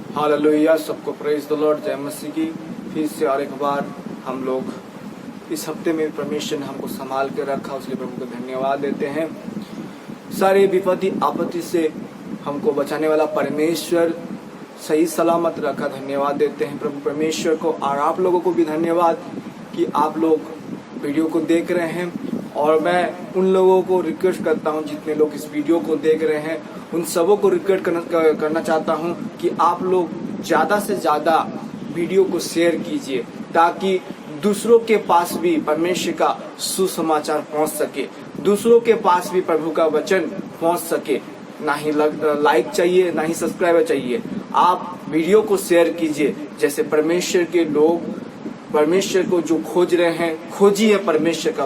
Hallelujah, सबको praise the Lord, जय मसीह की। फिर से और एक बार हम लोग इस हफ्ते में परमेश्वर ने हमको संभाल के रखा, उसके लिए प्रभु को धन्यवाद देते हैं। सारे विपत्ति आपत्ति से हमको बचाने वाला परमेश्वर सही सलामत रखा, धन्यवाद देते हैं प्रभु परमेश्वर को। और आप लोगों को भी धन्यवाद कि आप लोग वीडियो को देख रहे हैं। और मैं उन लोगों को रिक्वेस्ट करता हूं, जितने लोग इस वीडियो को देख रहे हैं, उन सबों को रिक्वेस्ट करना चाहता हूं कि आप लोग ज़्यादा से ज़्यादा वीडियो को शेयर कीजिए, ताकि दूसरों के पास भी परमेश्वर का सुसमाचार पहुंच सके, दूसरों के पास भी प्रभु का वचन पहुंच सके। ना ही लाइक चाहिए, ना ही सब्सक्राइबर चाहिए, आप वीडियो को शेयर कीजिए। जैसे परमेश्वर के लोग परमेश्वर को जो खोज रहे हैं, खोजी है परमेश्वर का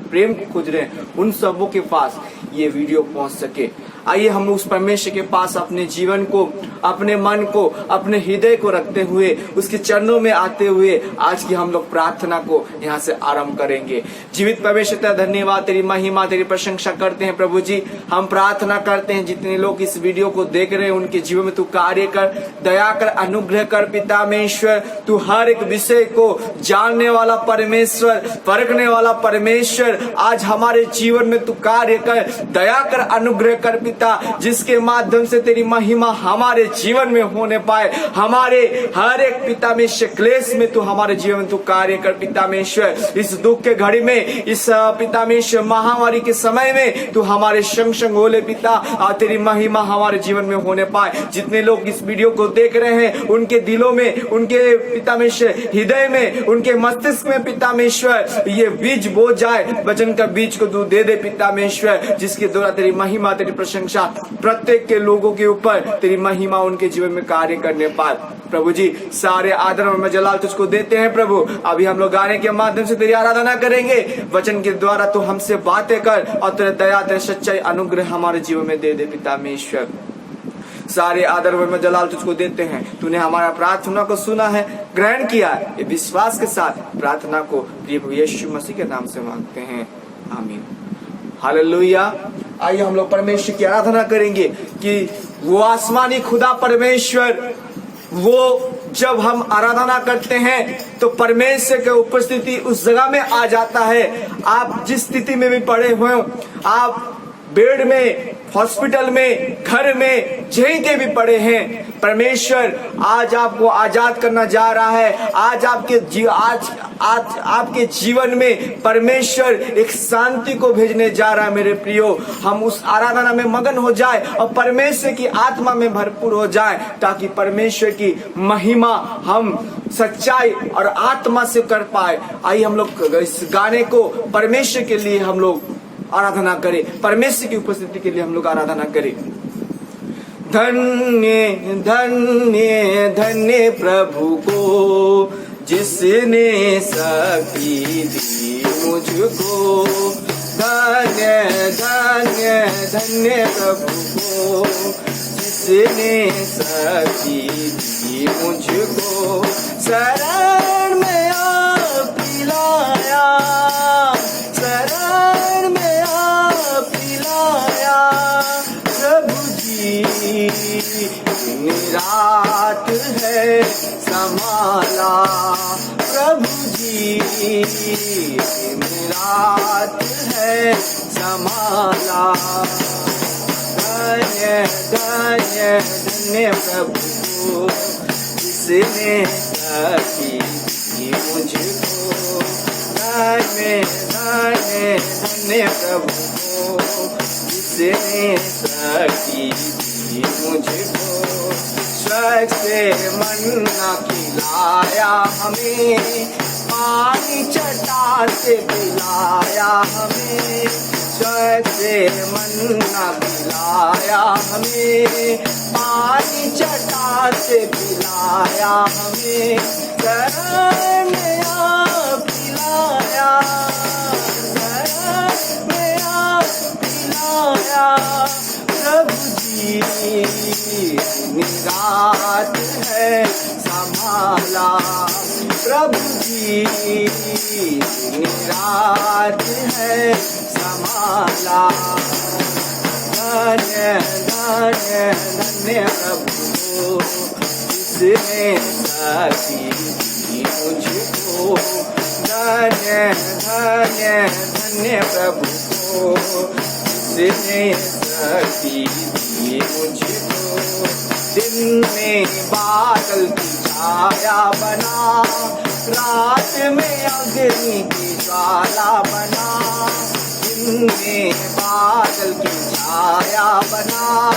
प्रेम को खोज रहे हैं, उन सबों के पास ये वीडियो पहुंच सके। आइए हम उस परमेश्वर के पास अपने जीवन को, अपने मन को, अपने हृदय को रखते हुए, उसके चरणों में आते हुए आज की हम लोग प्रार्थना को यहाँ से आरंभ करेंगे। जीवित परमेश्वर तेरा धन्यवाद, तेरी महिमा, तेरी प्रशंसा करते हैं प्रभु जी। हम प्रार्थना करते हैं जितने लोग इस वीडियो को देख रहे हैं, उनके जीवन में तू कार्य कर, दया कर, अनुग्रह कर पिता में ईश्वर। तू हर एक विषय को जानने वाला परमेश्वर, परखने वाला परमेश्वर, आज हमारे जीवन में तू कार्य कर, दया कर, अनुग्रह कर पिता, जिसके माध्यम से तेरी महिमा हमारे जीवन में होने पाए। हमारे हर एक पिता में क्लेश में तू हमारे जीवन में तू कार्य कर पिता में ईश्वर। इस दुख के घड़ी में, इस पिता में ईश्वर महामारी के समय में तू हमारे संग संग होले पिता, और तेरी महिमा हमारे जीवन में होने पाए। जितने लोग इस वीडियो को देख रहे हैं, उनके दिलों में, उनके पिता में हृदय में, उनके मस्तिष्क में पिता में ईश्वर ये बीज बो जाए, वचन का बीज को तू दे दे पिता में ईश्वर, जिसके द्वारा तेरी महिमा, तेरी प्रशंसा प्रत्येक के लोगों के ऊपर तेरी महिमा उनके जीवन में कार्य करने पाए। प्रभु जी सारे आदर और जलाल तुझको देते हैं प्रभु। अभी हम लोग गाने के माध्यम से तेरी आराधना करेंगे, वचन के द्वारा तू हमसे बातें कर और तेरे दया, तेरे सच्चाई, अनुग्रह हमारे जीवन में दे दे पिता में ईश्वर। सारे आदर व जलाल तुझको देते हैं। तूने हमारा प्रार्थना को सुना है, ग्रहण किया है। ये विश्वास के साथ प्रार्थना को प्रिय प्रभु यीशु मसीह के नाम से मांगते हैं, आमीन। हालेलुया। आइए हम लोग परमेश्वर की आराधना करेंगे कि वो आसमानी खुदा परमेश्वर, वो जब हम आराधना करते हैं तो परमेश्वर की उपस्थिति उस जगह में आ जाता है। आप जिस स्थिति में भी पड़े हुए हो, आप बेड में, हॉस्पिटल में, घर में, जहीं के भी पड़े हैं, परमेश्वर आज आपको आजाद करना जा रहा है। आज आपके जीवन में परमेश्वर एक शांति को भेजने जा रहा है। मेरे प्रियो, हम उस आराधना में मगन हो जाए और परमेश्वर की आत्मा में भरपूर हो जाए, ताकि परमेश्वर की महिमा हम सच्चाई और आत्मा से कर पाए। आइए हम लोग इस गाने को परमेश्वर के लिए हम लोग आराधना करें, परमेश्वर की उपस्थिति के लिए हम लोग आराधना करें। धन्य धन्य धन्य प्रभु को, जिसने शक्ति दी मुझको। धन्य धन्य धन्य प्रभु को, जिसने शक्ति दी मुझको। शरण में आप पिलाया, शरण में आप पिलाया प्रभु जी। दिन रात है संभाला प्रभु जी, दिन रात है संभाला। धन्य धन्य धन्य प्रभु को, जिसने शक्ति दी मुझको। धन्य धन्य धन्य प्रभु को, जिसने शक्ति दी मुझको। स्वर्ग से मन्ना खिलाया हमें, पानी चट्टान से पिलाया हमें। स्वर्ग से मन्ना खिलाया हमें, पानी चट्टान से पिलाया हमें। शरण में आप पिलाया, शरण में आप पिलाया प्रभु जी। निरात है संभाला प्रभु जी, निरात है संभाला। धन्य धन्य धन्य प्रभु, जिसने शक्ति दी मुझको। धन्य धन्य धन्य प्रभु को, जिसने शक्ति दी मुझको। दिन में बादल की छाया बना, रात में अग्नि की ज्वाला बना। दिन में बादल की छाया बना,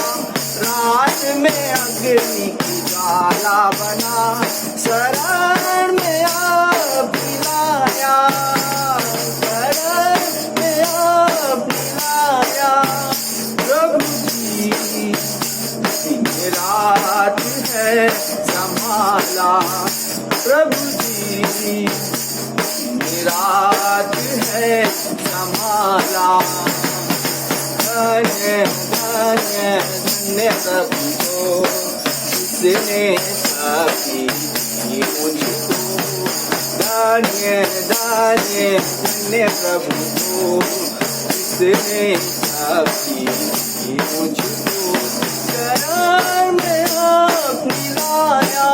रात में अग्नि की ज्वाला बना। शरण में आप मिलाया, शरण में आप मिलाया। प्रभु जी रात है संभाला, प्रभु जी रात है संभाला। धन्य धन्य धन्य प्रभु को, जिसने शक्ति दी मुझको। धन्य धन्य धन्य प्रभु को, जिसने शक्ति दी मुझको। शरण में आप मिलाया,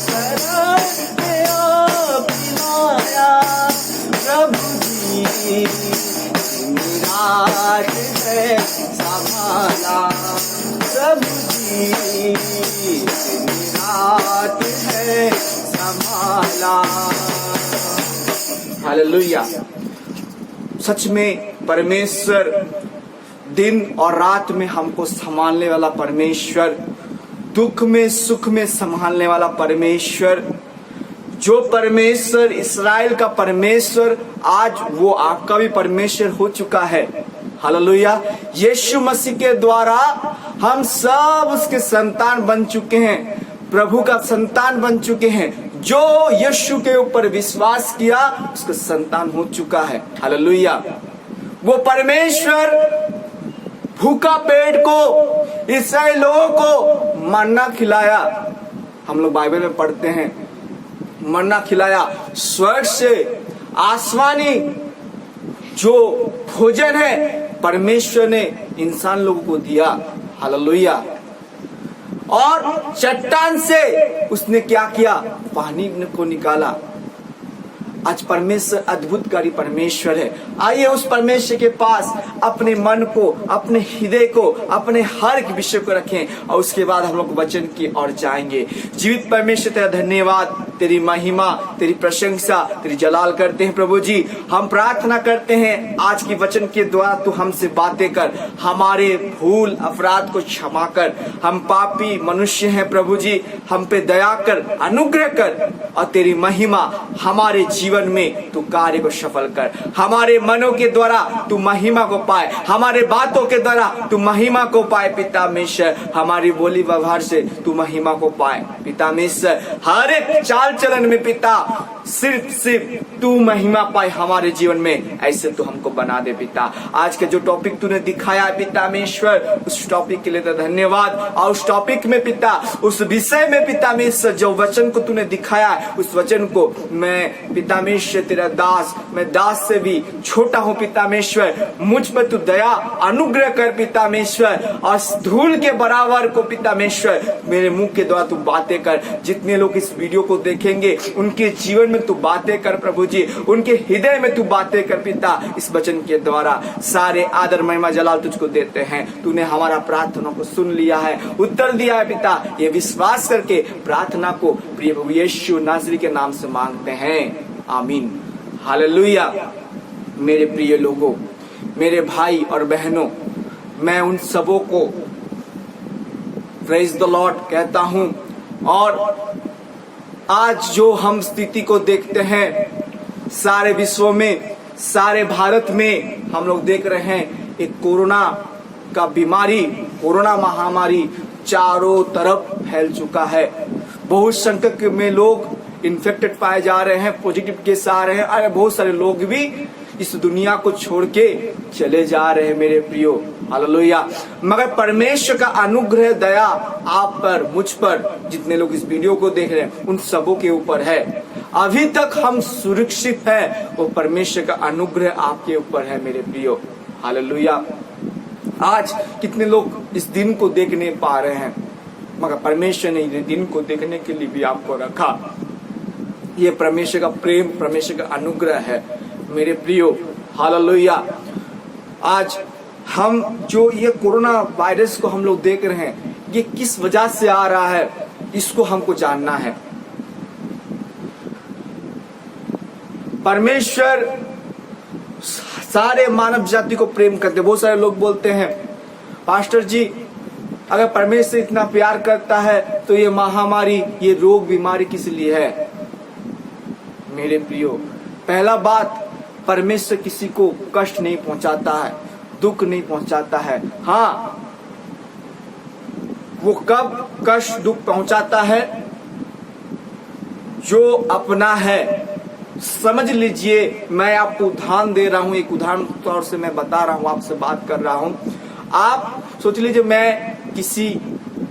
शरण में आप मिलाया। प्रभु जी रात है संभाला, प्रभु जी रात है संभाला। हालेलुया। सच में परमेश्वर दिन और रात में हमको संभालने वाला परमेश्वर, दुख में सुख में संभालने वाला परमेश्वर, जो परमेश्वर इस्राएल का परमेश्वर आज वो आपका भी परमेश्वर हो चुका है। हालेलुया। यीशु मसीह के द्वारा हम सब उसके संतान बन चुके हैं, प्रभु का संतान बन चुके हैं। जो यीशु के ऊपर विश्वास किया उसका संतान हो चुका है। हालेलुया। वो परमेश्वर भूखा पेट को, इस्राएल लोगों को मन्ना खिलाया। हम लोग बाइबल में पढ़ते हैं, मन्ना खिलाया। स्वर्ग से आसमानी जो भोजन है परमेश्वर ने इंसान लोगों को दिया। हालेलुया। और चट्टान से उसने क्या किया? पानी को निकाला। आज परमेश्वर अद्भुतकारी परमेश्वर है। आइए उस परमेश्वर के पास अपने मन को, अपने हृदय को, अपने हर एक विषय को रखें और उसके बाद हम लोग वचन की ओर जाएंगे। जीवित परमेश्वर तेरा धन्यवाद, तेरी महिमा, तेरी प्रशंसा, तेरी जलाल करते हैं प्रभु जी। हम प्रार्थना करते हैं आज की वचन के द्वारा तू हमसे बातें कर, हमारे भूल अपराध को क्षमा कर। हम पापी मनुष्य हैं प्रभु जी, हम पे दया कर, अनुग्रह कर और तेरी महिमा हमारे जीवन में तू कार्य को सफल कर। हमारे मनों के द्वारा तू महिमा को पाए, हमारे बातों के द्वारा तू महिमा को पाए पिता परमेश्वर। हमारी बोली व्यवहार से तू महिमा को पाए पिता परमेश्वर। हर एक चाल चलन में पिता सिर्फ तू महिमा पाए हमारे जीवन में, ऐसे तू हमको बना दे पिता। आज के जो टॉपिक तूने दिखाया है पिता परमेश्वर, उस टॉपिक के लिए तो धन्यवाद। और उस टॉपिक में पिता, उस विषय में पिता परमेश्वर जो वचन को तूने दिखाया है, उस वचन को मैं पिता परमेश्वर तेरा दास, मैं दास से भी छोटा हूँ पिता परमेश्वर। मुझ पर तू दया अनुग्रह कर पिता परमेश्वर, और धूल के बराबर को पिता परमेश्वर मेरे मुंह के द्वारा तू बातें कर। जितने लोग इस वीडियो को देखेंगे उनके जीवन में तू बातें कर प्रभु जी, उनके हृदय में तू बातें कर पिता। इस वचन के द्वारा सारे आदर महिमा जलाल तुझको देते हैं। तूने हमारा प्रार्थना को सुन लिया है, उत्तर दिया है पिता। ये विश्वास करके प्रार्थना को प्रिय प्रभु यीशु नासरी के नाम से मांगते हैं, आमीन। हालेलुया। मेरे प्रिय लोगों, मेरे भाई और बहनों, मैं उन सबों को प्रेज द लॉर्ड कहता हूं। और आज जो हम स्थिति को देखते हैं सारे विश्व में, सारे भारत में हम लोग देख रहे हैं, एक कोरोना का बीमारी, कोरोना महामारी चारों तरफ फैल चुका है। बहुत संख्यक में लोग इन्फेक्टेड पाए जा रहे हैं, पॉजिटिव केस आ रहे हैं। अरे बहुत सारे लोग भी इस दुनिया को छोड़ के चले जा रहे हैं मेरे प्रियो। हालेलुया। मगर परमेश्वर का अनुग्रह दया आप पर, मुझ पर, जितने लोग इस वीडियो को देख रहे हैं उन सबों के ऊपर है। अभी तक हम सुरक्षित हैं, वो परमेश्वर का अनुग्रह आपके ऊपर है मेरे प्रियो। हालेलुया। आज कितने लोग इस दिन को देख नहीं पा रहे हैं, मगर परमेश्वर ने ये दिन को देखने के लिए भी आपको रखा। ये परमेश्वर का प्रेम, परमेश्वर का अनुग्रह है मेरे प्रियो। हालेलुया। आज हम जो ये कोरोना वायरस को हम लोग देख रहे हैं, ये किस वजह से आ रहा है, इसको हमको जानना है। परमेश्वर सारे मानव जाति को प्रेम करते। बहुत सारे लोग बोलते हैं, पास्टर जी अगर परमेश्वर इतना प्यार करता है तो ये महामारी, ये रोग बीमारी किस लिए है? मेरे प्रियो, पहला बात, परमेश्वर किसी को कष्ट नहीं पहुंचाता है, दुख नहीं पहुंचाता है। हाँ, वो कब कष्ट दुख पहुंचाता है? जो अपना है। समझ लीजिए, मैं आपको उदाहरण दे रहा हूं, एक उदाहरण तौर से मैं बता रहा हूं, आपसे बात कर रहा हूं। आप सोच लीजिए मैं किसी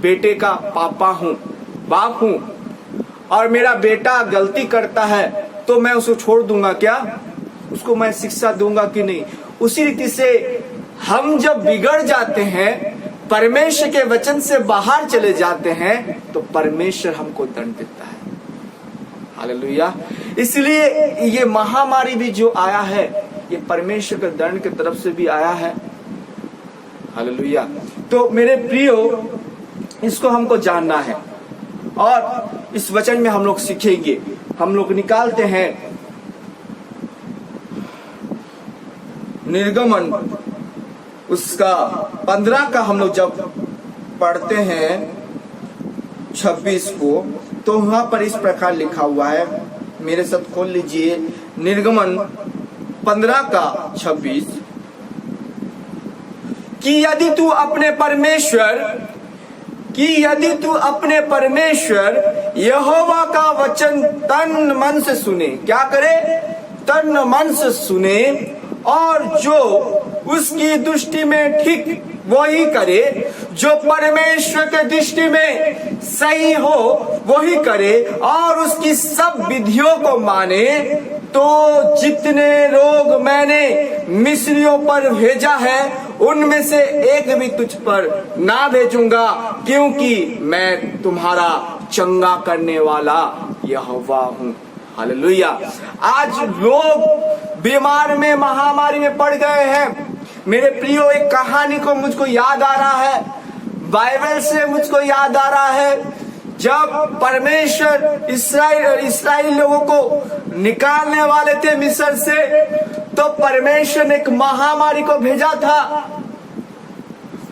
बेटे का पापा हूं, बाप हूं, और मेरा बेटा गलती करता है तो मैं उसको छोड़ दूंगा क्या? उसको मैं शिक्षा दूंगा कि नहीं? उसी रीति से हम जब बिगड़ जाते हैं, परमेश्वर के वचन से बाहर चले जाते हैं, तो परमेश्वर हमको दंड देता है। हालेलुया। इसलिए ये महामारी भी जो आया है, ये परमेश्वर के दंड की तरफ से भी आया है। हालेलुया। तो मेरे प्रियो, इसको हमको जानना है और इस वचन में हम लोग सीखेंगे। हम लोग निकालते हैं निर्गमन उसका 15 का, हम लोग जब पढ़ते हैं 26 को, तो वहां पर इस प्रकार लिखा हुआ है, मेरे साथ खोल लीजिए, निर्गमन 15 का 26, कि यदि तू अपने परमेश्वर यहोवा का वचन तन मन से सुने, क्या करे? तन मन से सुने, और जो उसकी दृष्टि में ठीक वही करे, जो परमेश्वर के दृष्टि में सही हो वही करे, और उसकी सब विधियों को माने, तो जितने रोग मैंने मिस्रियों पर भेजा है, उनमें से एक भी तुझ पर ना भेजूंगा, क्योंकि मैं तुम्हारा चंगा करने वाला यहोवा हूँ। हालेलुया। आज लोग बीमार में, महामारी में पड़ गए हैं। मेरे प्रियो, एक कहानी को मुझको याद आ रहा है, बाइबल से मुझको याद आ रहा है। जब परमेश्वर इस्राएल लोगों को निकालने वाले थे मिस्र से, तो परमेश्वर ने एक महामारी को भेजा था।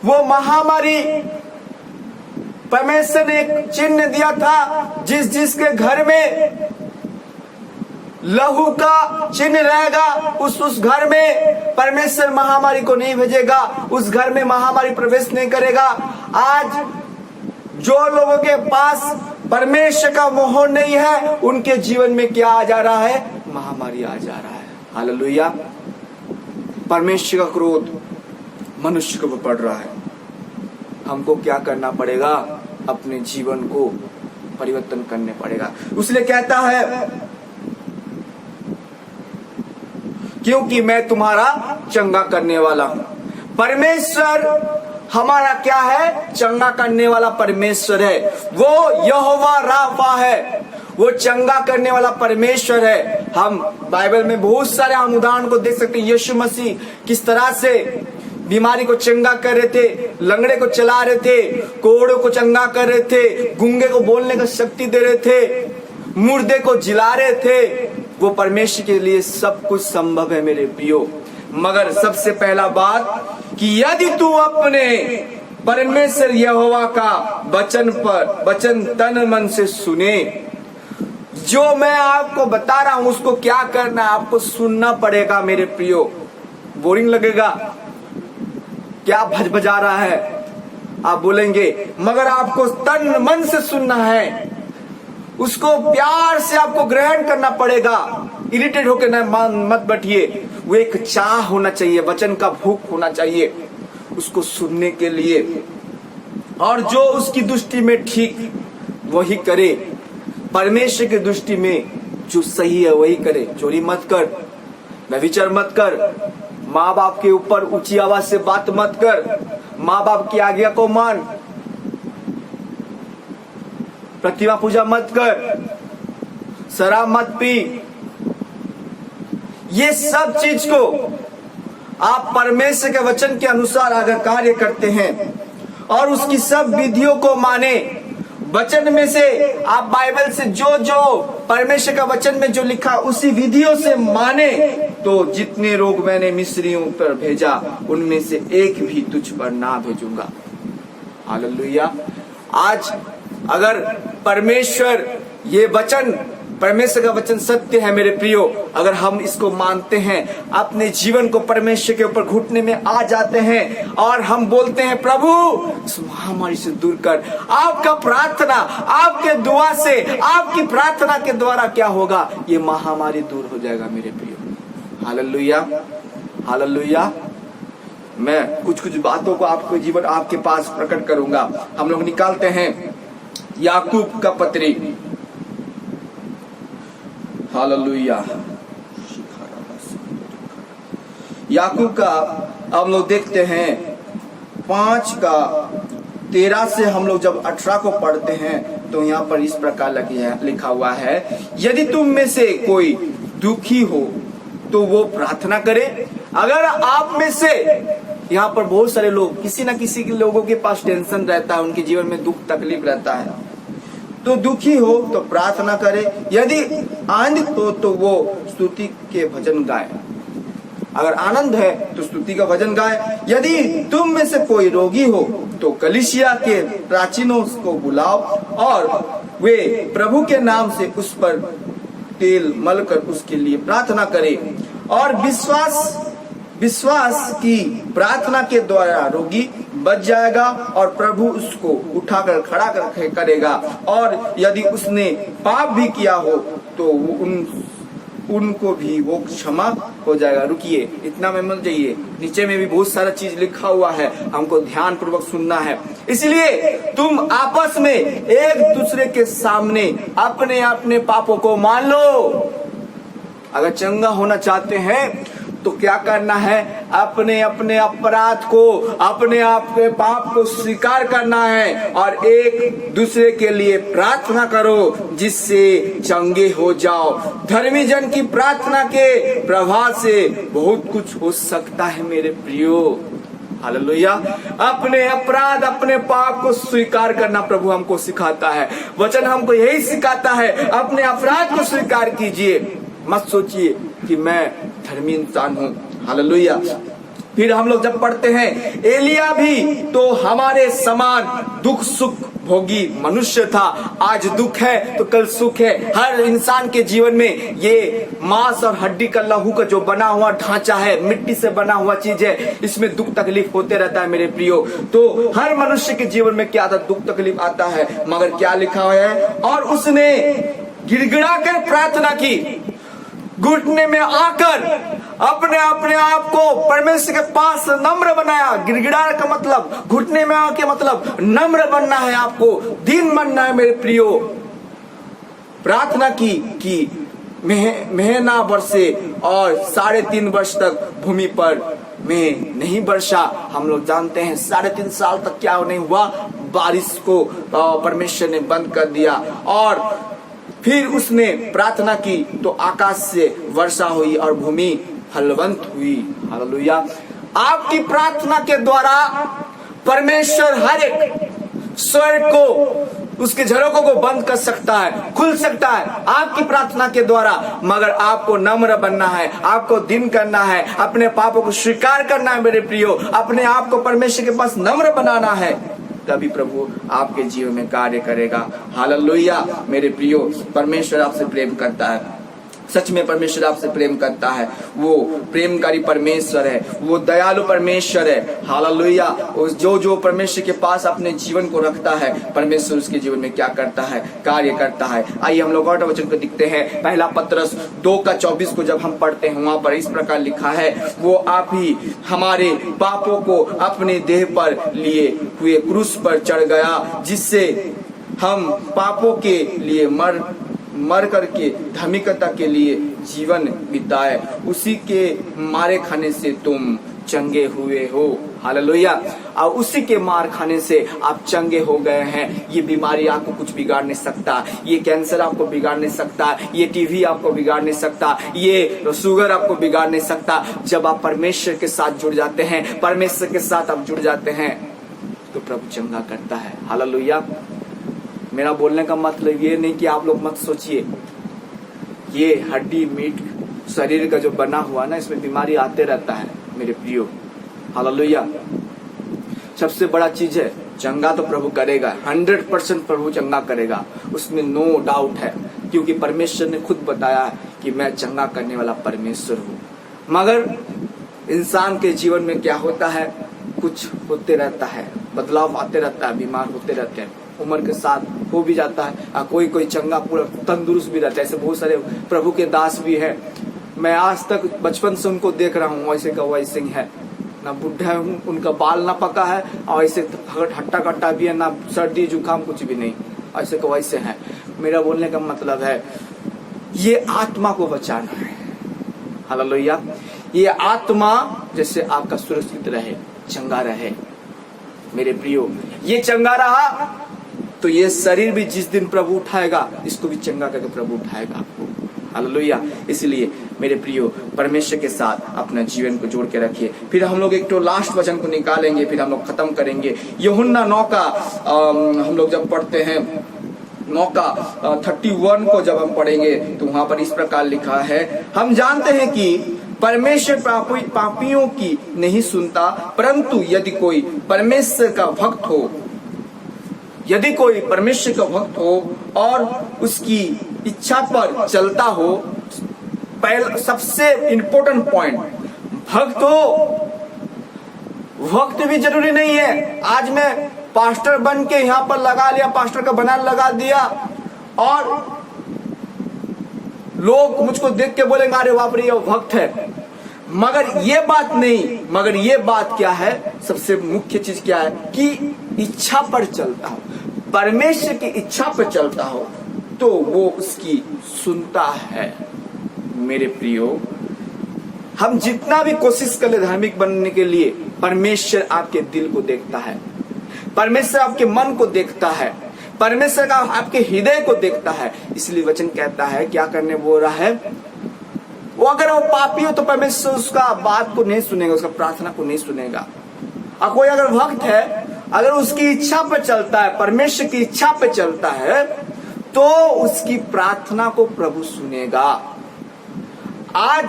वो महामारी, परमेश्वर ने एक चिन्ह दिया था, जिसके घर में लहू का चिन्ह रहेगा, उस घर में परमेश्वर महामारी को नहीं भेजेगा, उस घर में महामारी प्रवेश नहीं करेगा। आज जो लोगों के पास परमेश्वर का मोहर नहीं है, उनके जीवन में क्या आ जा रहा है? महामारी आ जा रहा है। हालेलुया। परमेश्वर का क्रोध मनुष्य को पड़ रहा है। हमको क्या करना पड़ेगा? अपने जीवन को परिवर्तन करने पड़ेगा। उसलिए कहता है, क्योंकि मैं तुम्हारा चंगा करने वाला हूं। परमेश्वर हमारा क्या है? चंगा करने वाला परमेश्वर है। वो यहोवा राफा है, वो चंगा करने वाला परमेश्वर है। हम बाइबल में बहुत सारे हम उदाहरण को देख सकते हैं। यीशु मसीह किस तरह से बीमारी को चंगा कर रहे थे, लंगड़े को चला रहे थे, कोड़ों को चंगा कर रहे थे, गूंगे को बोलने का शक्ति दे रहे थे, मुर्दे को जिला रहे थे। वो परमेश्वर के लिए सब कुछ संभव है मेरे प्रियो। मगर सबसे पहला बात कि यदि तू अपने परमेश्वर यहोवा का वचन तन मन से सुने, जो मैं आपको बता रहा हूं उसको क्या करना है, आपको सुनना पड़ेगा मेरे प्रियो। बोरिंग लगेगा, क्या भजबजा रहा है आप बोलेंगे, मगर आपको तन मन से सुनना है, उसको प्यार से आपको ग्रहण करना पड़ेगा। इरिटेट होकर मत बैठिए। वो एक चाह होना चाहिए, वचन का भूख होना चाहिए उसको सुनने के लिए, और जो उसकी दृष्टि में ठीक वही करे। परमेश्वर की दृष्टि में जो सही है वही करे। चोरी मत कर, व्यभिचार मत कर, माँ बाप के ऊपर ऊंची आवाज से बात मत कर, माँ बाप की आज्ञा को मान, प्रतिमा पूजा मत कर, शराब मत पी। ये सब चीज को आप परमेश्वर के वचन के अनुसार अगर कार्य करते हैं और उसकी सब विधियों को माने, वचन में से आप बाइबल से जो जो परमेश्वर का वचन में जो लिखा उसी विधियों से माने, तो जितने रोग मैंने मिस्रियों पर भेजा उनमें से एक भी तुझ पर ना भेजूंगा। हालेलुया। आज अगर परमेश्वर ये वचन, परमेश्वर का वचन सत्य है मेरे प्रियो, अगर हम इसको मानते हैं, अपने जीवन को परमेश्वर के ऊपर घुटने में आ जाते हैं और हम बोलते हैं प्रभु इस महामारी से दूर कर, आपका प्रार्थना, आपके दुआ से, आपकी प्रार्थना के द्वारा क्या होगा, ये महामारी दूर हो जाएगा मेरे प्रियो। Hallelujah, hallelujah. मैं कुछ कुछ बातों को आपको जीवन आपके पास प्रकट करूंगा। हम लोग निकालते हैं याकूब का पत्री, हालेलुया। याकूब का हम लोग देखते हैं 5:13 से हम लोग जब 18 को पढ़ते हैं तो यहाँ पर इस प्रकार लिखा हुआ है, यदि तुम में से कोई दुखी हो तो वो प्रार्थना करे। अगर आप में से, यहाँ पर बहुत सारे लोग, किसी ना किसी के लोगों के पास टेंशन रहता है, उनके जीवन में दुख तकलीफ रहता है, तो दुखी हो तो प्रार्थना करे। यदि आनंदित हो तो वो स्तुति के भजन गाए। अगर आनंद है तो स्तुति का भजन गाए। यदि तुम में से कोई रोगी हो तो कलीसिया के प्राचीनों को बुलाओ और वे प्रभु के नाम से उस पर तेल मलकर उसके लिए प्रार्थना करे, और विश्वास की प्रार्थना के द्वारा रोगी बच जाएगा और प्रभु उसको उठाकर खड़ा करेगा। और यदि उसने पाप भी किया हो तो उनको भी वो क्षमा हो जाएगा। रुकिए, इतना में मत जाइए, नीचे में भी बहुत सारा चीज लिखा हुआ है, हमको ध्यान पूर्वक सुनना है। इसलिए तुम आपस में एक दूसरे के सामने अपने अपने पापों को मान लो। अगर चंगा होना चाहते हैं तो क्या करना है, अपने अपने अपराध को, अपने आप के पाप को स्वीकार करना है और एक दूसरे के लिए प्रार्थना करो जिससे चंगे हो जाओ। धर्मी जन की प्रार्थना के प्रभाव से बहुत कुछ हो सकता है मेरे प्रियो। हालेलुया। अपने अपराध, अपने पाप को स्वीकार करना प्रभु हमको सिखाता है। वचन हमको यही सिखाता है, अपने अपराध को स्वीकार कीजिए। मत सोचिए कि मैं धर्मी इंसान हूँ। हालेलुया। फिर हम लोग जब पढ़ते हैं, एलिया भी तो हमारे समान दुख सुख भोगी मनुष्य था। आज दुख है तो कल सुख है। हर इंसान के जीवन में ये मांस और हड्डी का लहू का जो बना हुआ ढांचा है, मिट्टी से बना हुआ चीज है, इसमें दुख तकलीफ होते रहता है मेरे प्रियो। तो हर मनुष्य के जीवन में क्या आता, दुख तकलीफ आता है। मगर क्या लिखा है, और उसने गिड़गिड़ा कर प्रार्थना की, घुटने में आकर अपने अपने आप को परमेश्वर के पास नम्र बनाया। गिड़गिड़ा का मतलब, घुटने में आके मतलब नम्र बनना है, आपको दीन बनना है मेरे प्रियो। प्रार्थना की कि महीना बरसे और 3.5 वर्ष तक भूमि पर में नहीं बरसा। हम लोग जानते हैं 3.5 साल तक क्या नहीं हुआ, बारिश को परमेश्वर ने बंद कर दिया। और फिर उसने प्रार्थना की तो आकाश से वर्षा हुई और भूमि फलवंत हुई। हालेलुया। आपकी प्रार्थना के द्वारा परमेश्वर हर एक स्वर्ग को, उसके झरोकों को बंद कर सकता है, खुल सकता है आपकी प्रार्थना के द्वारा। मगर आपको नम्र बनना है, आपको दिन करना है, अपने पापों को स्वीकार करना है मेरे प्रियो, अपने आप को परमेश्वर के पास नम्र बनाना है, तभी प्रभु आपके जीवन में कार्य करेगा। हालेलुया मेरे प्रियो। परमेश्वर आपसे प्रेम करता है, सच में परमेश्वर आपसे प्रेम करता है। वो प्रेमकारी परमेश्वर है, वो दयालु परमेश्वर है। हालेलुया। जो परमेश्वर के पास अपने जीवन को रखता है, परमेश्वर उसके जीवन में क्या करता है, कार्य करता है। आइए हम लोग और वचन को देखते हैं। पहला पत्रस 2:24 को जब हम पढ़ते हैं, वहां पर इस प्रकार लिखा है, वो आप ही हमारे पापों को अपने देह पर लिए हुए क्रूस पर चढ़ गया, जिससे हम पापों के लिए मर करके धार्मिकता के लिए जीवन बिताए। उसी के मारे खाने से तुम चंगे हुए हो। हालेलुया। और उसी के मार खाने से आप चंगे हो गए हैं। ये बीमारी आपको कुछ बिगाड़ नहीं सकता, ये कैंसर आपको बिगाड़ नहीं सकता, ये टीवी आपको बिगाड़ नहीं सकता, ये शुगर आपको बिगाड़ नहीं सकता। जब आप परमेश्वर के साथ जुड़ जाते हैं, परमेश्वर के साथ आप जुड़ जाते हैं, तो प्रभु चंगा करता है। हालेलुया। मेरा बोलने का मतलब ये नहीं कि आप लोग मत सोचिए ये हड्डी मीट शरीर का जो बना हुआ ना, इसमें बीमारी आते रहता है मेरे प्रियो। हालेलुया। सबसे बड़ा चीज है चंगा तो प्रभु करेगा, 100% प्रभु चंगा करेगा, उसमें नो डाउट है, क्योंकि परमेश्वर ने खुद बताया कि मैं चंगा करने वाला परमेश्वर हूँ। मगर इंसान के जीवन में क्या होता है, कुछ होते रहता है, बदलाव आते रहता है, बीमार होते रहते हैं, उम्र के साथ हो भी जाता है। कोई कोई चंगा पूरा तंदुरुस्त भी रहता है। ऐसे बहुत सारे प्रभु के दास भी है, मैं आज तक बचपन से उनको देख रहा हूँ, वैसे का वैसे ही है, ना बुढ़ा हूँ, उनका बाल ना पका है, और ऐसे हट्टा कट्टा भी है, ना सर्दी जुकाम कुछ भी नहीं, ऐसे का वैसे है। मेरा बोलने का मतलब है ये आत्मा को बचाना है। हालेलुया। ये आत्मा जैसे आपका सुरक्षित रहे, चंगा रहे मेरे प्रियो। ये चंगा रहा तो ये शरीर भी जिस दिन प्रभु उठाएगा, इसको भी चंगा करके प्रभु उठाएगा। हालेलुया। इसलिए मेरे प्रियो, परमेश्वर के साथ अपना जीवन को जोड़ के रखिए। फिर हम लोग एक तो लास्ट वचन को निकालेंगे, फिर हम लोग खत्म करेंगे। यूहन्ना 9 का हम लोग जब पढ़ते हैं 9 का 31 को जब हम पढ़ेंगे तो वहां पर इस प्रकार लिखा है, हम जानते हैं कि परमेश्वर पापियों की नहीं सुनता, परंतु यदि कोई परमेश्वर का भक्त हो, यदि कोई परमेश्वर का भक्त हो और उसकी इच्छा पर चलता हो, पहला सबसे इंपॉर्टेंट पॉइंट, भक्त हो। भक्त भी जरूरी नहीं है आज मैं पास्टर बन के यहाँ पर लगा लिया, पास्टर का बनान लगा दिया और लोग मुझको देख के बोलेंगे अरे बाप रे ये भक्त है। मगर ये बात नहीं, मगर ये बात क्या है, सबसे मुख्य चीज क्या है कि इच्छा पर चलता हो, परमेश्वर की इच्छा पर चलता हो तो वो उसकी सुनता है। मेरे प्रियो, हम जितना भी कोशिश कर ले धार्मिक बनने के लिए, परमेश्वर आपके दिल को देखता है, परमेश्वर आपके मन को देखता है, परमेश्वर का आपके हृदय को देखता है। इसलिए वचन कहता है क्या करने बोल रहा है, वो अगर वो पापी हो तो परमेश्वर उसका बात को नहीं सुनेगा, उसका प्रार्थना को नहीं सुनेगा। और कोई अगर भक्त है, अगर उसकी इच्छा पे चलता है, परमेश्वर की इच्छा पे चलता है, तो उसकी प्रार्थना को प्रभु सुनेगा। आज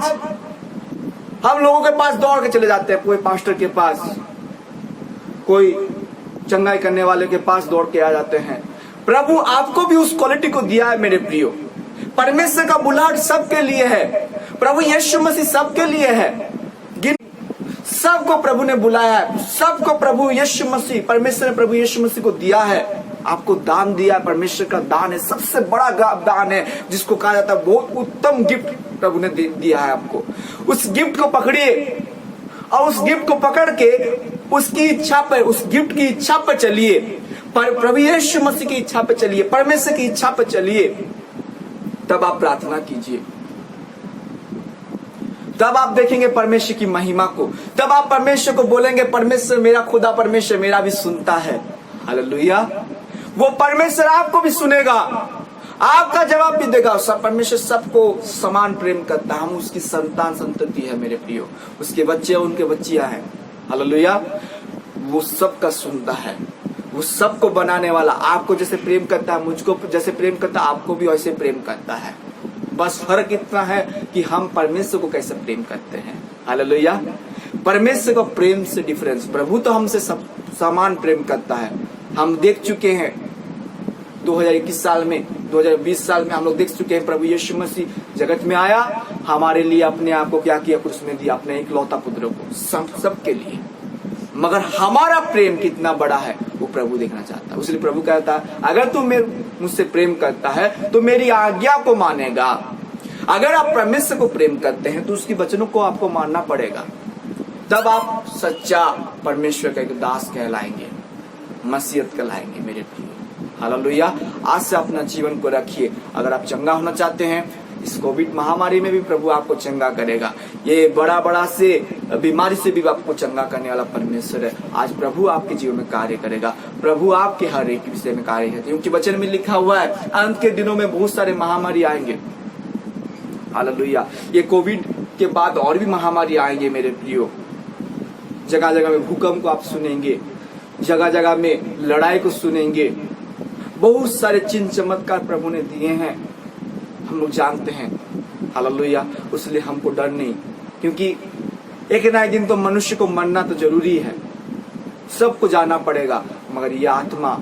हम लोगों के पास दौड़ के चले जाते हैं, कोई पास्टर के पास, कोई चंगाई करने वाले के पास दौड़ के आ जाते हैं। प्रभु आपको भी उस क्वालिटी को दिया है मेरे प्रियो। परमेश्वर का बुलाहट सबके लिए है, प्रभु यीशु मसीह सबके लिए है, सबको प्रभु ने बुलाया है, सबको प्रभु यीशु मसीह, परमेश्वर ने प्रभु यीशु मसीह को दिया है, आपको दान दिया है। परमेश्वर का दान है, सबसे बड़ा दान है, जिसको कहा जाता है बहुत उत्तम गिफ्ट प्रभु ने दिया है आपको। उस गिफ्ट को पकड़िए और उस गिफ्ट को पकड़ के उसकी इच्छा पर, उस गिफ्ट की इच्छा पर चलिए, प्रभु यीशु मसीह की इच्छा पर चलिए, परमेश्वर की इच्छा पर चलिए। तब आप प्रार्थना कीजिए, तब आप देखेंगे परमेश्वर की महिमा को, तब आप परमेश्वर को बोलेंगे परमेश्वर मेरा खुदा, परमेश्वर मेरा भी सुनता है। हालेलुया। वो परमेश्वर आपको भी सुनेगा, आपका जवाब भी देगा। सब परमेश्वर सबको समान प्रेम करता है, हम उसकी संतान संतति है मेरे प्रियो, उसके बच्चे उनके बच्चियां हैं। हालेलुया। वो सबका सुनता है, वो सबको बनाने वाला, आपको जैसे प्रेम करता है, मुझको जैसे प्रेम करता है, आपको भी वैसे प्रेम करता है। बस फर्क इतना है कि हम परमेश्वर को कैसे प्रेम करते हैं। हालेलुया। परमेश्वर का प्रेम से डिफरेंस, प्रभु तो हमसे सब समान प्रेम करता है। हम देख चुके हैं 2021 साल में, 2020 साल में हम लोग देख चुके हैं प्रभु यीशु मसीह जगत में आया, हमारे लिए अपने आप को क्या किया, क्रूस में दिया, अपने इकलौता पुत्र को, सबके लिए। मगर हमारा प्रेम कितना बड़ा है वो प्रभु देखना चाहता है। इसलिए प्रभु कहता है अगर तू मुझसे प्रेम करता है तो मेरी आज्ञा को मानेगा। अगर आप परमेश्वर को प्रेम करते हैं तो उसकी वचनों को आपको मानना पड़ेगा, तब आप सच्चा परमेश्वर का एक दास कहलाएंगे, मसीहत कहलाएंगे मेरे प्रिय। हालेलुया। आज से अपना जीवन को रखिए। अगर आप चंगा होना चाहते हैं इस कोविड महामारी में भी प्रभु आपको चंगा करेगा। ये बड़ा से बीमारी से भी आपको चंगा करने वाला परमेश्वर है। आज प्रभु आपके जीवन में कार्य करेगा। प्रभु आपके हर एक विषय में कार्य करते, क्योंकि वचन में लिखा हुआ है अंत के दिनों में बहुत सारे महामारी आएंगे। हालेलुया। ये कोविड के बाद और भी महामारी आएंगे मेरे प्रियो। जगह जगह में भूकंप को आप सुनेंगे, जगह जगह में लड़ाई को सुनेंगे। बहुत सारे चिन्ह चमत्कार प्रभु ने दिए हैं, हम लोग जानते हैं। हालेलुया। इसलिए हमको डर नहीं, क्योंकि एक ना एक दिन तो मनुष्य को मरना तो जरूरी है, सबको जाना पड़ेगा, मगर यह आत्मा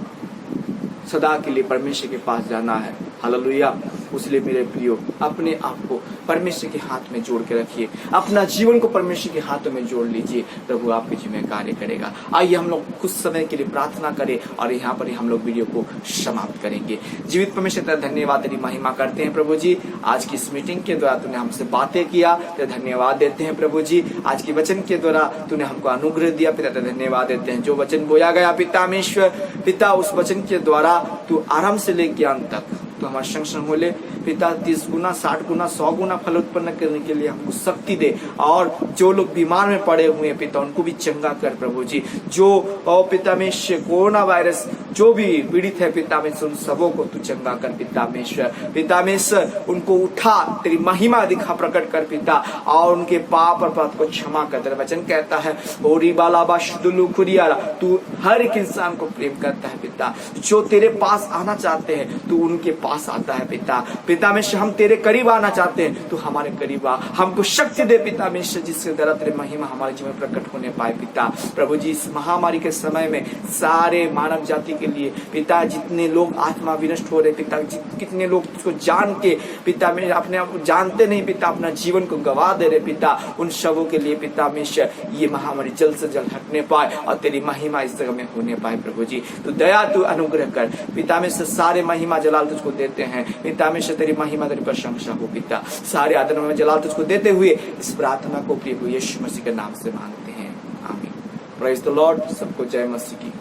सदा के लिए परमेश्वर के पास जाना है। हालेलुया। इसलिए मेरे प्रियो अपने आप को परमेश्वर के हाथ में जोड़ के रखिए, अपना जीवन को परमेश्वर के हाथों में जोड़ लीजिए। प्रभु आपके जीवन में कार्य करेगा। आइए हम लोग कुछ समय के लिए प्रार्थना करें और यहाँ पर हम लोग वीडियो को समाप्त करेंगे। जीवित परमेश्वर तेरा धन्यवाद, तेरी महिमा करते हैं प्रभु जी। आज की इस मीटिंग के द्वारा तूने हमसे बातें किया, तेरा धन्यवाद देते हैं प्रभु जी। आज की वचन के द्वारा तूने हमको अनुग्रह दिया, पिता तेरा धन्यवाद देते हैं। जो वचन बोया गया पितामेश्वर पिता, उस वचन के द्वारा तू आराम से लेके अंत तक तो हमारे संग होले पिता 30 गुना 60 गुना 100 गुना फल उत्पन्न करने के लिए हमको शक्ति दे। और जो लोग बीमार में पड़े हुए हैं पिता, उनको भी चंगा कर प्रभु जी। जो पिता में कोरोना वायरस जो भी पीड़ित है पिता में, उन सबों को तू चंगा कर पिता में उनको उठा, तेरी महिमा दिखा प्रकट कर पिता, और उनके पाप और पाप को क्षमा कर। तेरा वचन कहता है ओरी बालाबा शुदुलु खुरियारा, तू हर एक इंसान को प्रेम करता है पिता। जो तेरे पास आना चाहते हैं तू उनके पास आता है पिता में हम तेरे करीब आना चाहते हैं, तू हमारे करीब आ। हमको शक्ति दे पिता में, जिसके द्वारा तेरे महिमा हमारे जीवन में प्रकट होने पाए पिता। प्रभु जी इस महामारी के समय में सारे मानव जाति के लिए पिता, जितने लोग आत्मा विनष्ट हो रहे पिता, कितने लोग उसको जान के पिता में अपने आप को जानते नहीं पिता, अपना जीवन को गवा दे रहे पिता, उन सबों के लिए पिता में ये महामारी जल्द से जल्द हटने पाए और तेरी महिमा इस जगह में होने पाए प्रभु जी। तू दया तू अनुग्रह कर पिता में, सारे महिमा जलाल तुझको देते हैं पिता में, तेरी महिमा तेरी प्रशंसा हो पिता। सारे आदर में जलाल तुझको देते हुए इस प्रार्थना को प्रभु यीशु मसीह के नाम से मांगते हैं, आमीन। Praise the Lord. सबको जय मसीह की।